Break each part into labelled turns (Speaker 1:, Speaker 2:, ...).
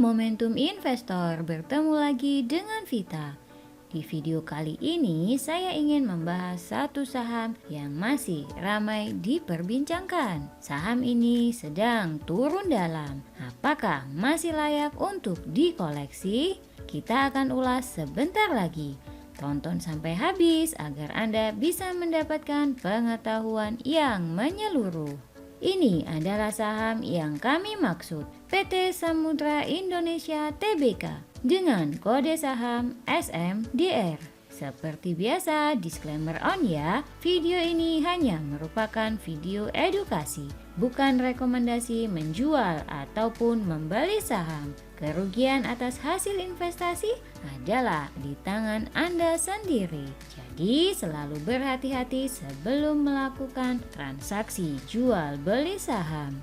Speaker 1: Momentum Investor, bertemu lagi dengan Vita. Di video kali ini saya ingin membahas satu saham yang masih ramai diperbincangkan. Saham ini sedang turun dalam. Apakah masih layak untuk dikoleksi? Kita akan ulas sebentar lagi. Tonton sampai habis agar Anda bisa mendapatkan pengetahuan yang menyeluruh. Ini adalah saham yang kami maksud, PT Samudra Indonesia Tbk dengan kode saham SMDR. Seperti biasa, disclaimer on ya, video ini hanya merupakan video edukasi, bukan rekomendasi menjual ataupun membeli saham. Kerugian atas hasil investasi adalah di tangan Anda sendiri. Jadi selalu berhati-hati sebelum melakukan transaksi jual beli saham.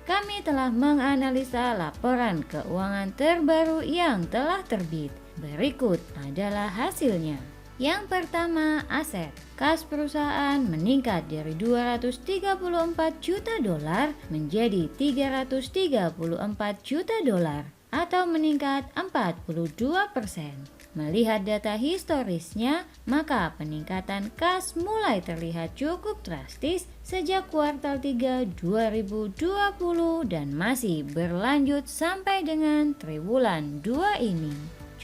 Speaker 1: Kami telah menganalisa laporan keuangan terbaru yang telah terbit. Berikut adalah hasilnya. Yang pertama, aset. Kas perusahaan meningkat dari 234 juta dolar menjadi 334 juta dolar atau meningkat 42%. Melihat data historisnya, maka peningkatan kas mulai terlihat cukup drastis sejak kuartal 3 2020 dan masih berlanjut sampai dengan triwulan 2 ini.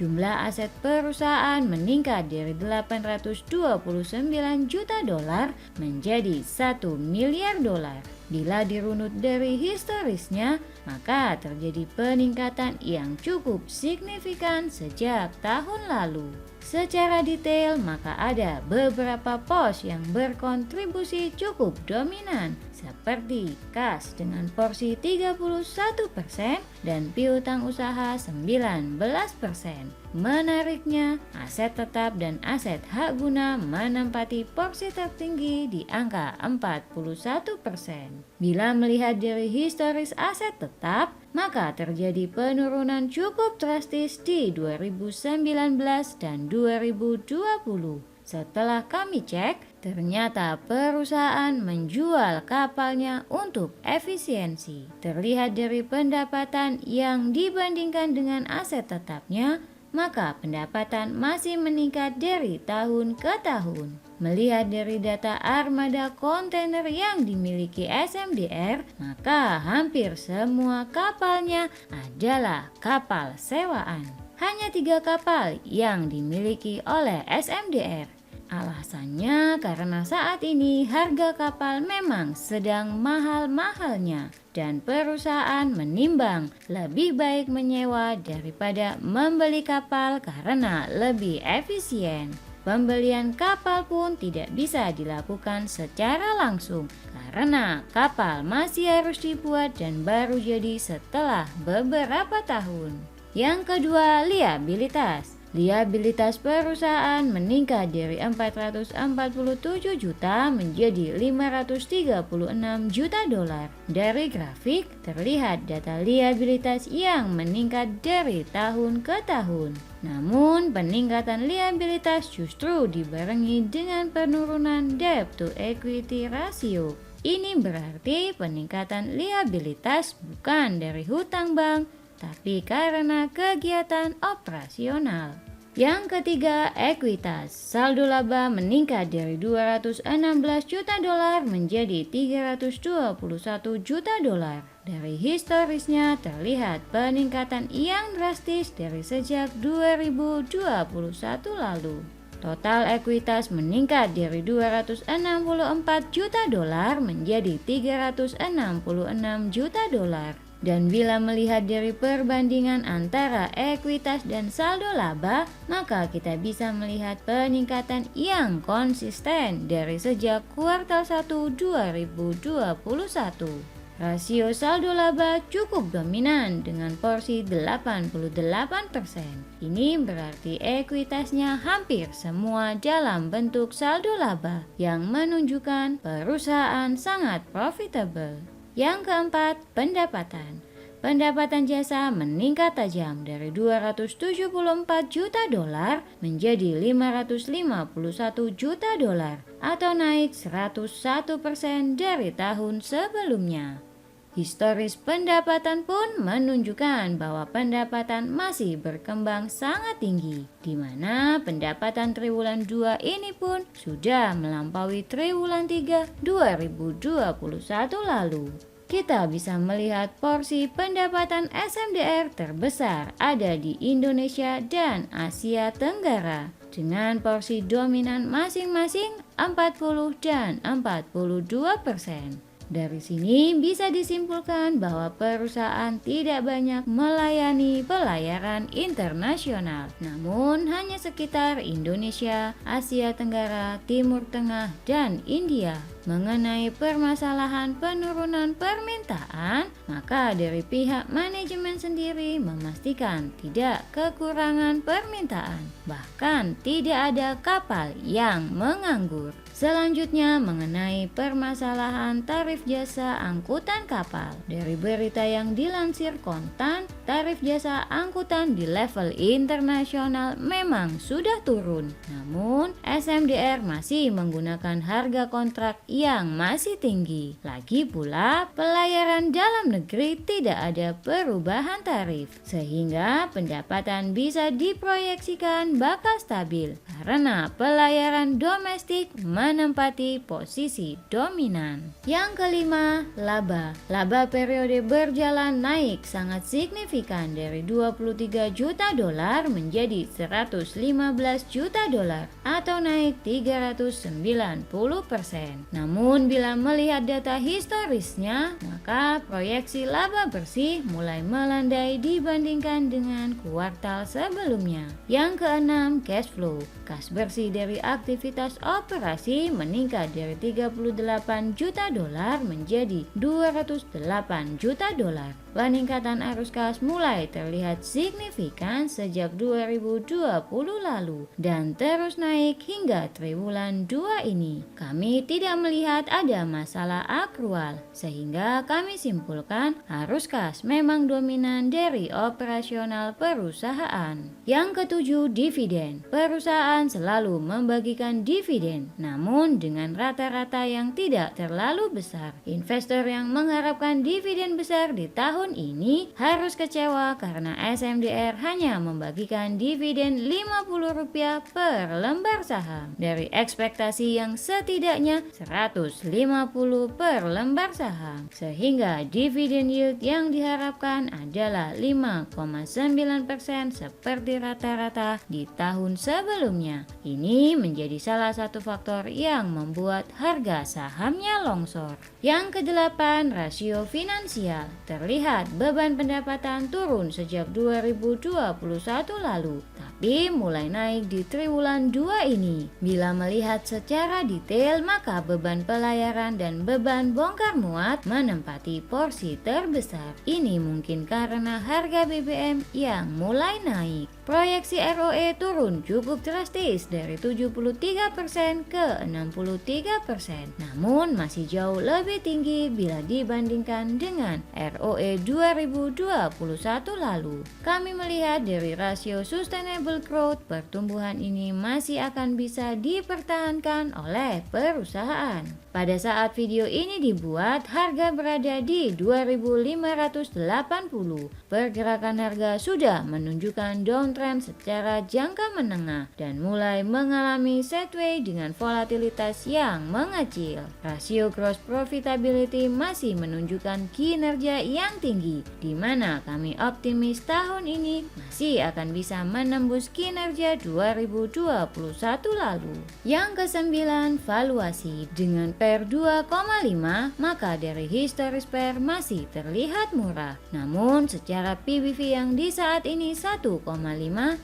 Speaker 1: Jumlah aset perusahaan meningkat dari 829 juta dolar menjadi 1 miliar dolar. Bila dirunut dari historisnya, maka terjadi peningkatan yang cukup signifikan sejak tahun lalu. Secara detail, maka ada beberapa pos yang berkontribusi cukup dominan, seperti kas dengan porsi 31% dan piutang usaha 19%. Menariknya, aset tetap dan aset hak guna menempati porsi tertinggi di angka 41%. Bila melihat dari historis aset tetap, maka terjadi penurunan cukup drastis di 2019 dan 2020. Setelah kami cek, ternyata perusahaan menjual kapalnya untuk efisiensi. Terlihat dari pendapatan yang dibandingkan dengan aset tetapnya, maka pendapatan masih meningkat dari tahun ke tahun. Melihat dari data armada kontainer yang dimiliki SMDR, maka hampir semua kapalnya adalah kapal sewaan. Hanya 3 kapal yang dimiliki oleh SMDR. Alasannya karena saat ini harga kapal memang sedang mahal-mahalnya dan perusahaan menimbang lebih baik menyewa daripada membeli kapal karena lebih efisien. Pembelian kapal pun tidak bisa dilakukan secara langsung karena kapal masih harus dibuat dan baru jadi setelah beberapa tahun. Yang kedua, liabilitas. Liabilitas perusahaan meningkat dari 447 juta menjadi 536 juta dolar. Dari grafik terlihat data liabilitas yang meningkat dari tahun ke tahun. Namun peningkatan liabilitas justru dibarengi dengan penurunan debt to equity ratio. Ini berarti peningkatan liabilitas bukan dari hutang bank, tapi karena kegiatan operasional. Yang ketiga, ekuitas. Saldo laba meningkat dari 216 juta dolar menjadi 321 juta dolar. Dari historisnya terlihat peningkatan yang drastis dari sejak 2021 lalu. Total ekuitas meningkat dari 264 juta dolar menjadi 366 juta dolar. Dan bila melihat dari perbandingan antara ekuitas dan saldo laba, maka kita bisa melihat peningkatan yang konsisten dari sejak kuartal 1 2021. Rasio saldo laba cukup dominan dengan porsi 88%. Ini berarti ekuitasnya hampir semua dalam bentuk saldo laba yang menunjukkan perusahaan sangat profitable. Yang keempat, pendapatan. Pendapatan jasa meningkat tajam dari 274 juta dolar menjadi 551 juta dolar atau naik 101% dari tahun sebelumnya. Historis pendapatan pun menunjukkan bahwa pendapatan masih berkembang sangat tinggi, di mana pendapatan triwulan 2 ini pun sudah melampaui triwulan 3 2021 lalu. Kita bisa melihat porsi pendapatan SMDR terbesar ada di Indonesia dan Asia Tenggara, dengan porsi dominan masing-masing 40 dan 42%. Dari sini bisa disimpulkan bahwa perusahaan tidak banyak melayani pelayaran internasional, namun hanya sekitar Indonesia, Asia Tenggara, Timur Tengah, dan India. Mengenai permasalahan penurunan permintaan, maka dari pihak manajemen sendiri memastikan tidak kekurangan permintaan, bahkan tidak ada kapal yang menganggur. Selanjutnya mengenai permasalahan tarif jasa angkutan kapal. Dari berita yang dilansir Kontan, tarif jasa angkutan di level internasional memang sudah turun. Namun SMDR masih menggunakan harga kontrak yang masih tinggi. Lagi pula pelayaran dalam negeri tidak ada perubahan tarif, sehingga pendapatan bisa diproyeksikan bakal stabil karena pelayaran domestik menempati posisi dominan. Yang kelima, laba. Laba periode berjalan naik sangat signifikan dari 23 juta dolar menjadi 115 juta dolar atau naik 390%. Namun bila melihat data historisnya, maka proyeksi laba bersih mulai melandai dibandingkan dengan kuartal sebelumnya. Yang keenam, cash flow. Kas bersih dari aktivitas operasi meningkat dari 38 juta dolar menjadi 208 juta dolar. Peningkatan arus kas mulai terlihat signifikan sejak 2020 lalu dan terus naik hingga triwulan 2 ini. Kami tidak melihat ada masalah akrual, sehingga kami simpulkan arus kas memang dominan dari operasional perusahaan. Yang ketujuh, dividen. Perusahaan selalu membagikan dividen, namun dengan rata-rata yang tidak terlalu besar. Investor yang mengharapkan dividen besar di tahun ini harus kecewa karena SMDR hanya membagikan dividen Rp50 per lembar saham dari ekspektasi yang setidaknya 150 per lembar saham, sehingga dividen yield yang diharapkan adalah 5,9% seperti rata-rata di tahun sebelumnya. Ini menjadi salah satu faktor yang membuat harga sahamnya longsor. Yang kedelapan, rasio finansial. Terlihat beban pendapatan turun sejak 2021 lalu, tapi mulai naik di triwulan 2 ini. Bila melihat secara detail, maka beban pelayaran dan beban bongkar muat menempati porsi terbesar. Ini mungkin karena harga BBM yang mulai naik. Proyeksi ROE turun cukup drastis dari 73% ke 63%, namun masih jauh lebih tinggi bila dibandingkan dengan ROE 2021 lalu. Kami melihat dari rasio sustainable growth, pertumbuhan ini masih akan bisa dipertahankan oleh perusahaan. Pada saat video ini dibuat, harga berada di 2.580. Pergerakan harga sudah menunjukkan downtrend secara jangka menengah dan mulai mengalami sideway dengan volatilitas yang mengecil. Rasio gross profitability masih menunjukkan kinerja yang tinggi, di mana kami optimis tahun ini masih akan bisa menembus kinerja 2021 lalu. Yang kesembilan, valuasi. Dengan PER 2,5, maka dari historis PER masih terlihat murah. Namun secara PBV yang di saat ini 1,5,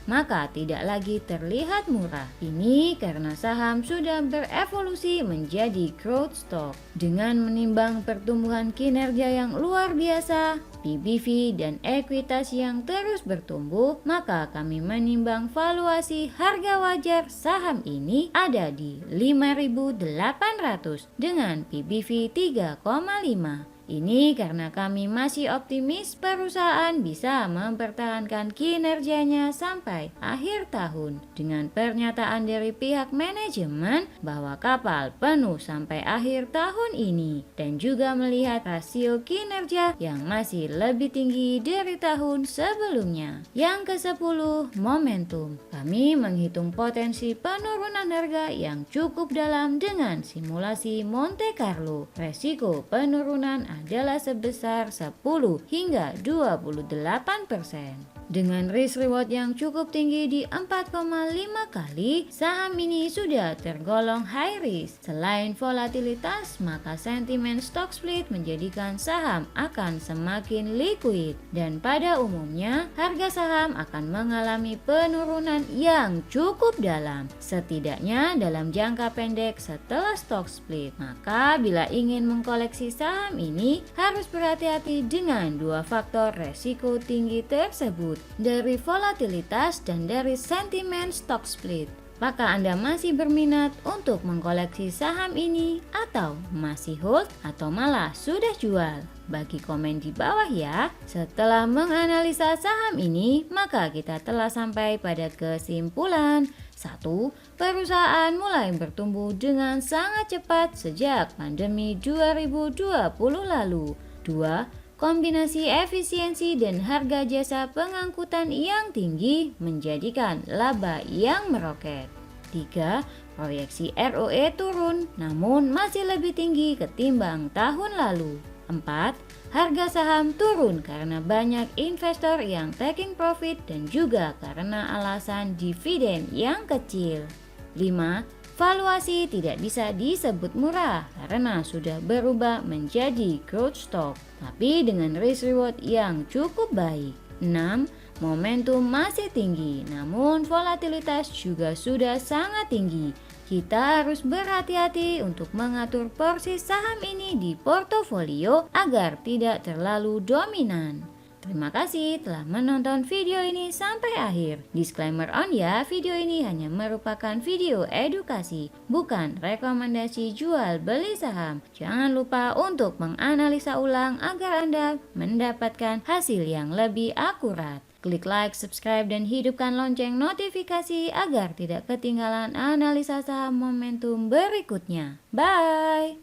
Speaker 1: maka tidak lagi terlihat murah. Ini karena saham sudah berevolusi menjadi growth stock. Dengan menimbang pertumbuhan kinerja yang luar biasa, PBV dan ekuitas yang terus bertumbuh, maka kami menimbang valuasi harga wajar saham ini ada di 5.800 dengan PBV 3,5. Ini karena kami masih optimis perusahaan bisa mempertahankan kinerjanya sampai akhir tahun. Dengan pernyataan dari pihak manajemen bahwa kapal penuh sampai akhir tahun ini dan juga melihat rasio kinerja yang masih lebih tinggi dari tahun sebelumnya. Yang ke-10, momentum. Kami menghitung potensi penurunan harga yang cukup dalam dengan simulasi Monte Carlo. Resiko penurunan adalah sebesar 10 hingga 28%. Dengan risk reward yang cukup tinggi di 4,5 kali, saham ini sudah tergolong high risk. Selain volatilitas, maka sentimen stock split menjadikan saham akan semakin liquid dan pada umumnya harga saham akan mengalami penurunan yang cukup dalam, setidaknya dalam jangka pendek setelah stock split. Maka bila ingin mengkoleksi saham ini harus berhati-hati dengan dua faktor resiko tinggi tersebut, dari volatilitas dan dari sentimen stock split. Apakah Anda masih berminat untuk mengkoleksi saham ini atau masih hold atau malah sudah jual? Bagi komen di bawah ya. Setelah menganalisa saham ini, maka kita telah sampai pada kesimpulan. 1. Perusahaan mulai bertumbuh dengan sangat cepat sejak pandemi 2020 lalu. 2. Kombinasi efisiensi dan harga jasa pengangkutan yang tinggi menjadikan laba yang meroket. 3. Proyeksi ROE turun namun masih lebih tinggi ketimbang tahun lalu. 4. Harga saham turun karena banyak investor yang taking profit dan juga karena alasan dividen yang kecil. 5. Valuasi tidak bisa disebut murah karena sudah berubah menjadi growth stock, tapi dengan risk reward yang cukup baik. 6. Momentum masih tinggi, namun volatilitas juga sudah sangat tinggi. Kita harus berhati-hati untuk mengatur porsi saham ini di portofolio agar tidak terlalu dominan. Terima kasih telah menonton video ini sampai akhir. Disclaimer on ya, video ini hanya merupakan video edukasi, bukan rekomendasi jual beli saham. Jangan lupa untuk menganalisa ulang agar Anda mendapatkan hasil yang lebih akurat. Klik like, subscribe, dan hidupkan lonceng notifikasi agar tidak ketinggalan analisa saham momentum berikutnya. Bye!